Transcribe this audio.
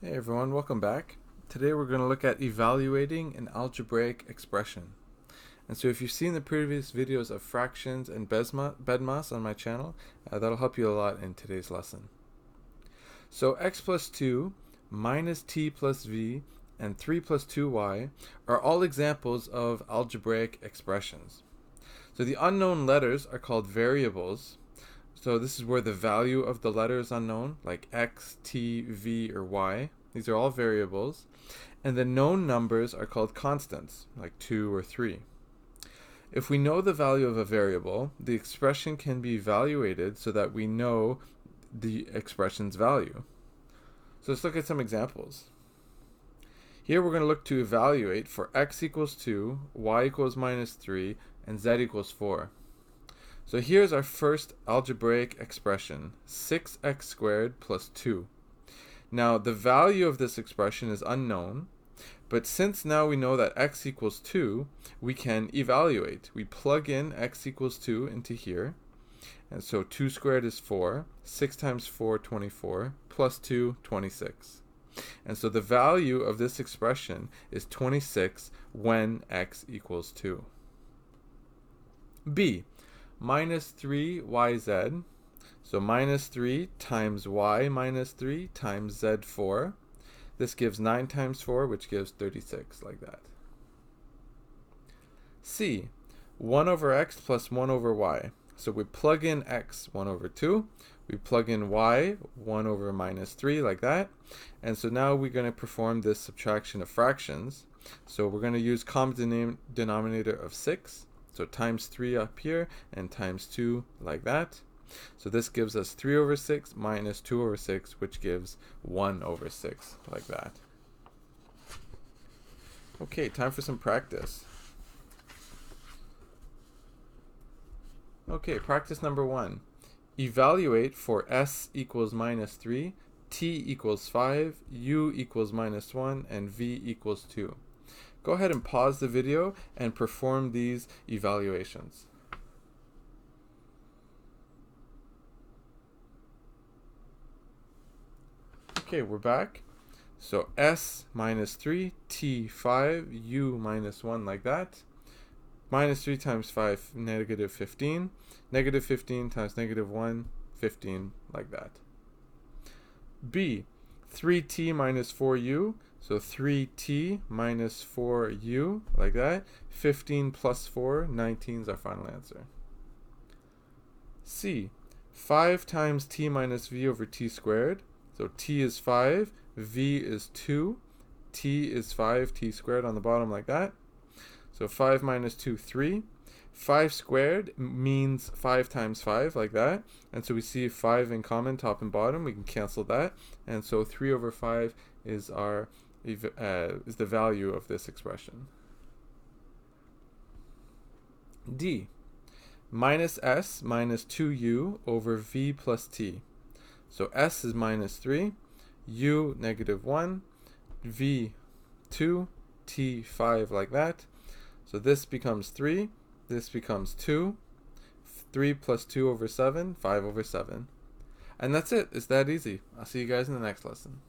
Hey everyone, welcome back. Today we're going to look at evaluating an algebraic expression. And so if you've seen the previous videos of fractions and BEDMAS on my channel, that'll help you a lot in today's lesson. So x plus 2 minus t plus v and 3 plus 2y are all examples of algebraic expressions. So the unknown letters are called variables. So this is where the value of the letter is unknown, like x, t, v, or y. These are all variables. And the known numbers are called constants, like 2 or 3. If we know the value of a variable, the expression can be evaluated so that we know the expression's value. So let's look at some examples. Here we're going to look to evaluate for x equals 2, y equals minus 3, and z equals 4. So here's our first algebraic expression, 6x squared plus 2. Now the value of this expression is unknown, but since now we know that x equals 2, we can evaluate. We plug in x equals 2 into here, and so 2 squared is 4, 6 times 4, 24, plus 2, 26. And so the value of this expression is 26 when x equals 2. B. Minus 3yz, so minus 3 times y minus 3 times z4. This gives 9 times 4, which gives 36, like that. C. 1 over x plus 1 over y. So we plug in x, 1 over 2. We plug in y, 1 over minus 3, like that. And so now we're going to perform this subtraction of fractions. So we're going to use common denominator of 6. So times 3 up here and times 2 like that. So this gives us 3 over 6 minus 2 over 6, which gives 1 over 6 like that. Okay, time for some practice. Okay, practice number 1. Evaluate for s equals minus 3, t equals 5, u equals minus 1, and v equals 2. Go ahead and pause the video and perform these evaluations. Okay, we're back. So s minus 3, t 5, u minus 1 like that. Minus 3 times 5, negative 15. Negative 15 times negative 1, 15 like that. B, 3t minus 4u. So 3t minus 4u, like that. 15 plus 4, 19 is our final answer. C, 5 times t minus v over t squared. So t is 5, v is 2, t is 5, t squared on the bottom like that. So 5 minus 2, 3. 5 squared means 5 times 5, like that. And so we see 5 in common, top and bottom. We can cancel that. And so 3 over 5 is our is the value of this expression. D. Minus s minus 2u over v plus t. So s is minus 3, u negative 1, v 2, t 5 like that. So this becomes 3, this becomes 2, 3 plus 2 over 7, 5 over 7. And that's it. It's that easy. I'll see you guys in the next lesson.